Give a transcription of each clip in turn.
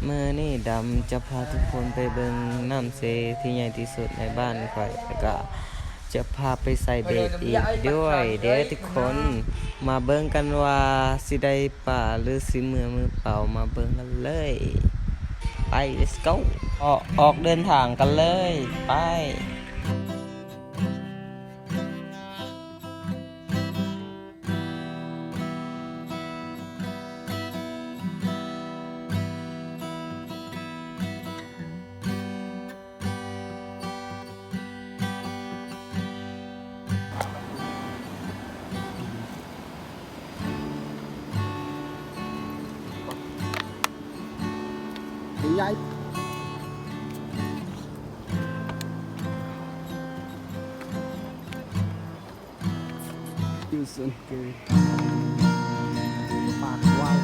เมื่อนี่ดำจะพาทุกคนไปเบิ่งน้ำเซที่ใหญ่ที่สุดในบ้านข่อยแล้วก็จะพาไปใส่เบ็ดอีกด้วยเดี๋ยวทุกคนมาเบิ่งกันว่าสิได้ป่าหรือสิมือเปล่ามาเบิ่งกันเลยไป let's go ออกเดินทางกันเลยไปใหญ่อยู่ส่วนเกินปากกว้าง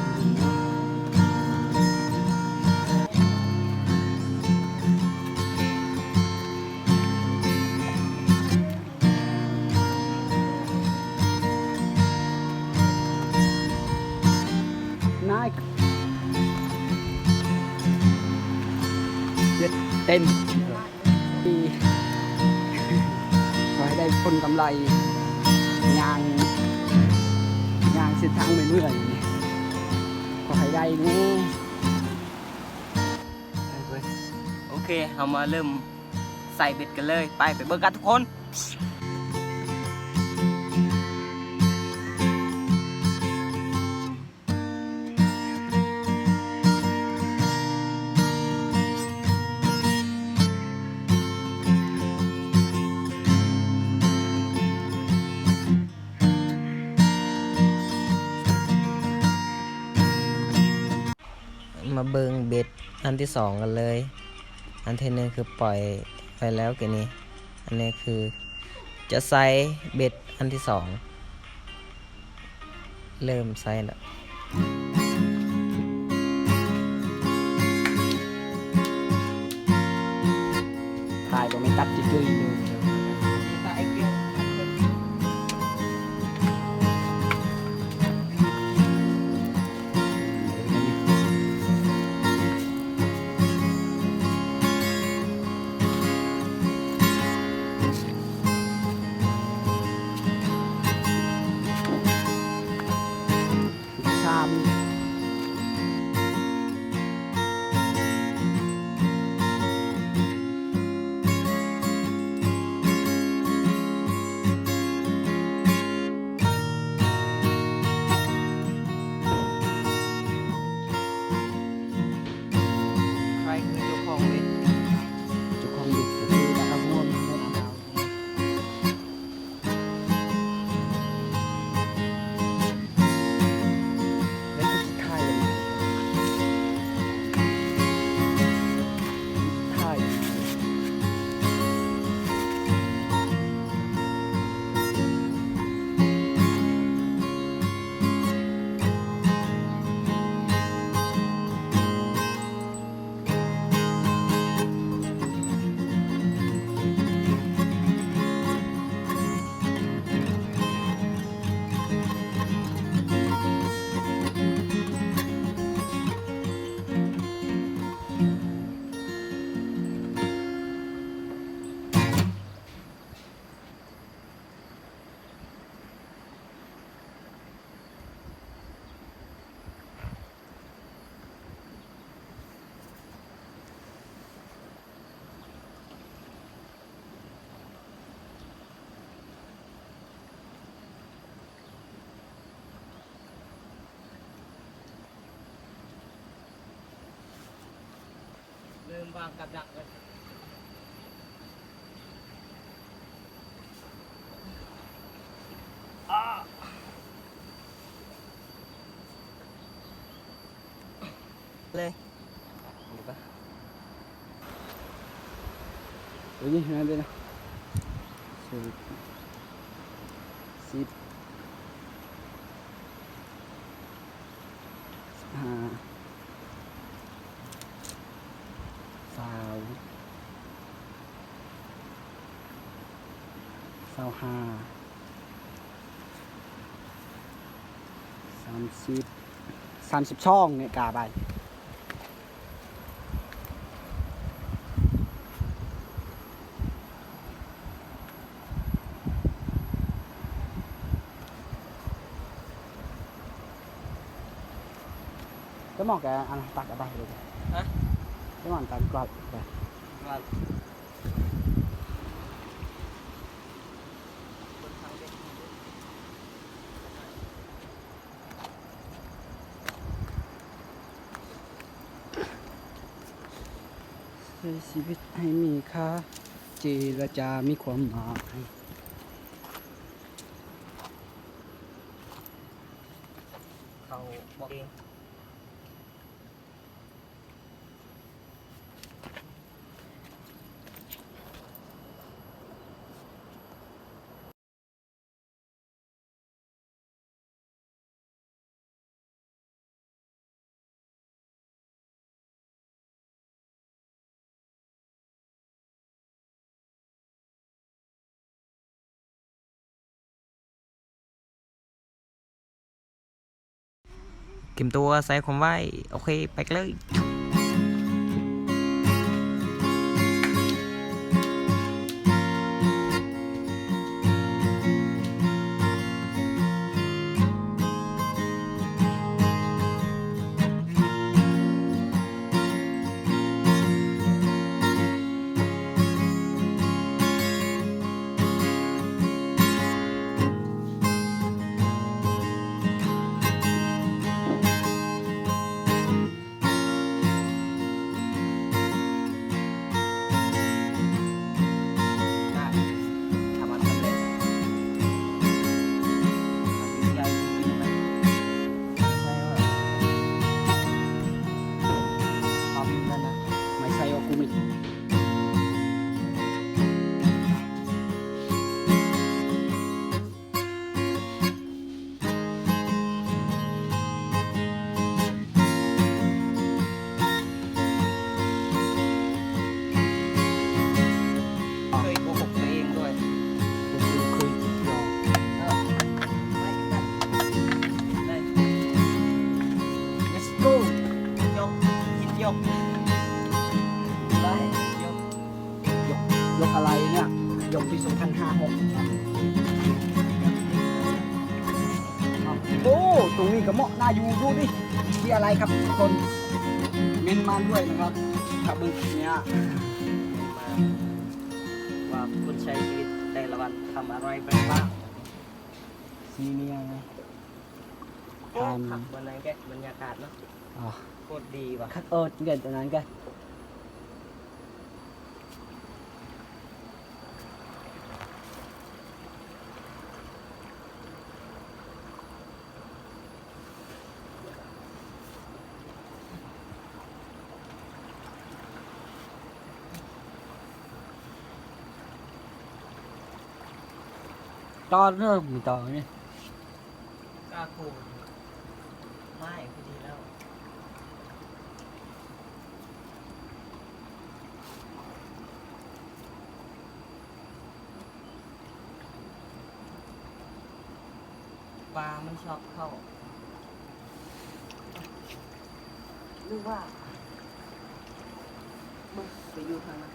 นายเต็มปีขอให้ได้ผลกำไรงานเส้นทางไม่เมื่อยขอให้ได้แน่โอเคเรามาเริ่มใส่เบ็ดกันเลยไปเบิ่งกันทุกคนมาเบิงเบ็ดอันที่สองกันเลยอันที่หนึ่งคือปล่อยไปแล้วกันนี้อันนี้คือจะใส่เบ็ดอันที่สองเริ่มใส่แล้วถ่ายก็ไม่ตัดจุยๆเลยชามใครคือเจ้าของเบ็ด เจ้าของเด็กก็คือตะร่วมได้เอาแล้วก็ไข่ไข่ เริ่มวางกับดักเลยเลยดูปะ Ủa gì này đây nè. Xịt. Sao. Sao ha. 30 ช่องเนี่ยกาไป cái món cái ăn tạc ở đây được hả cái món tạc gọt đây vàชีวิตให้มีค่าเจรจามีความหมาย เขาบอกเองเก็บตัวใส่ความไว้โอเคไปกันเลยทำมันสำเร็จใหญ่จริงๆนะใช่ว่าทำนั่นนะ ไม่ใช่ว่ากูไม่เคยโกหกตัวเองด้วย เคยลอง ไม่ได้ได้ let's go ยกคิดยกได้ยก ยกอะไรเนี่ยยกปี2056โอ้ตรงนี้ก็เหมาะน่าอยู่ดูดิที่อะไรครับทุกคนเมนมาด้วยนะครับถ้าบึกเนี้ย ว่าคุณใช้ชีวิตแต่ละวันทำอะไรไปบ้าง ซีเนียนะ โอ้ขับบนนั้นแกบรรยากาศเนาะ อ๋อ โคตรดีว่ะ คักเกินตรงนั้นกันตอนเริ่มมีต่อเนี่ย กล้าคูไม่พอดีแล้ว ปลามันชอบเข้าหรือว่ามึงไปอยู่ทางนั้น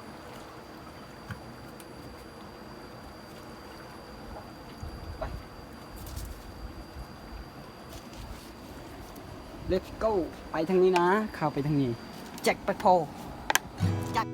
Let's go ไปทางนี้นะเข้าไปทางนี้แจ็คไปโพจัก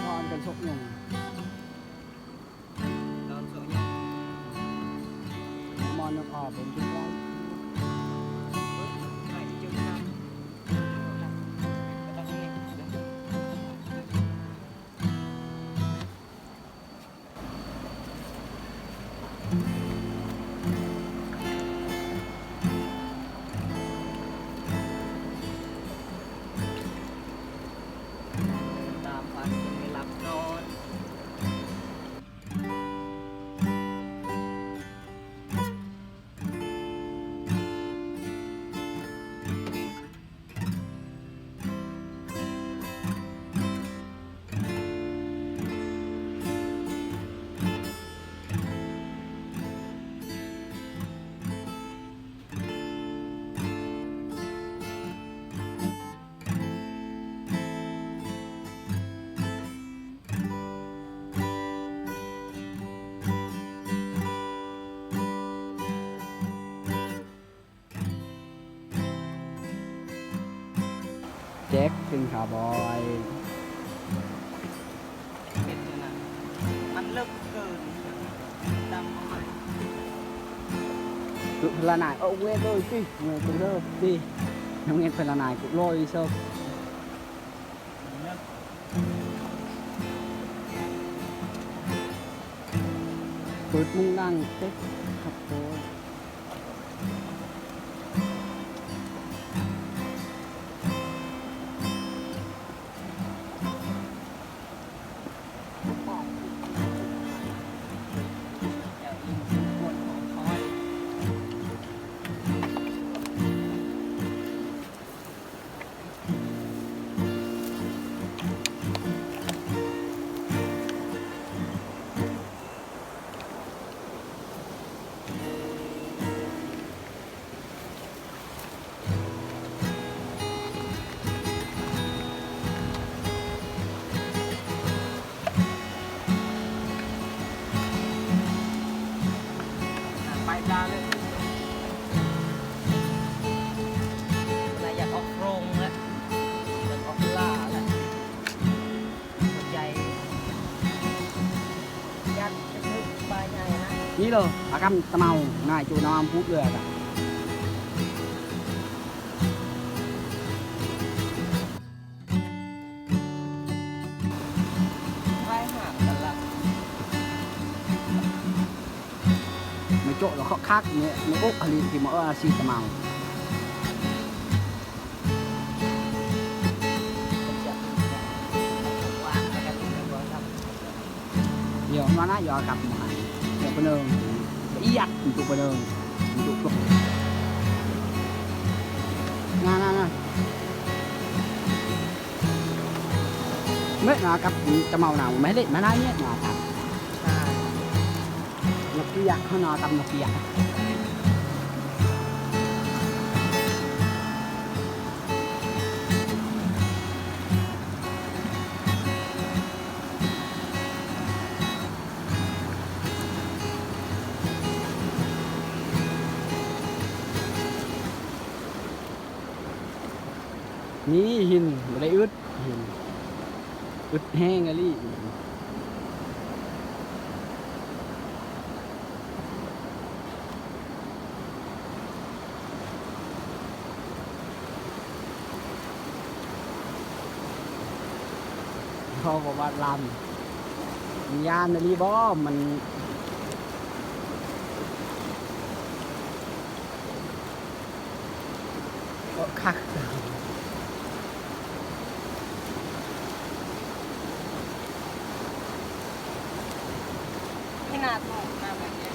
นอนกันชกยุง ตอนสวยยัง มอนนกออกเป็นทุกวัน ไม่จุดน้ำก็ต้องนี่ เ ขึ้นขาบอย เป็นนะมันเลิกเกินดำมาใหม่ cứ là này ông nghe tôi đi người tôi đâu đi ông nghe phải là này cũng lôi đi sâu bớt mung năng tết khắp phốไปดาเลยอะไรอยากออกโรงแล้วอยากออกล่าแล้วสนใจยัดจะนึกไปไงนะ ní rồi à cam tao màu này chú nó ăn phút rồi à ไปหากันละ mấy chỗ nó khó khác mấy ốc ở thì mỗi là xì tao màu วางไปกันเลยว่าทำ nhiều nó nói giờ cặp mà giờ bên đường ý giặt chụp bên đường chụp nè mấy là cặp tao màu nào mấy đấy mà nói nhé là cặp ใช่ nó kia nó tầm nó kia นี่หินไม่ได้อึดหินอึดแห้งอะลี่เขาบอกว่าลำยานอะลี่บ่มันก็คัก ขนาดหนูมาแบบนี้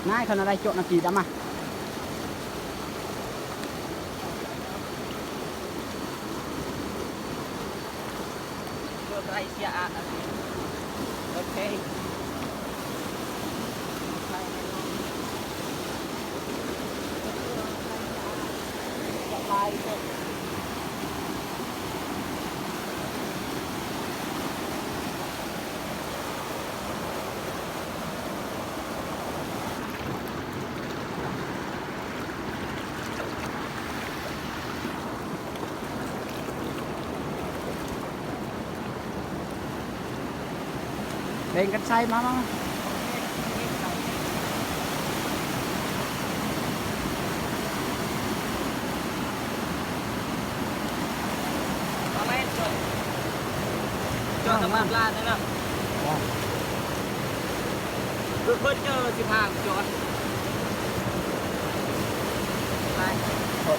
nãy thằng đây chỗ nó kỳ lắm à เพื่อไรเสียอะโอเคจะไปก็ lên cách say mà เอาไหมจอดสะพานลาดนะครับเพื่อนเจอสิพาจอดไป Ồ,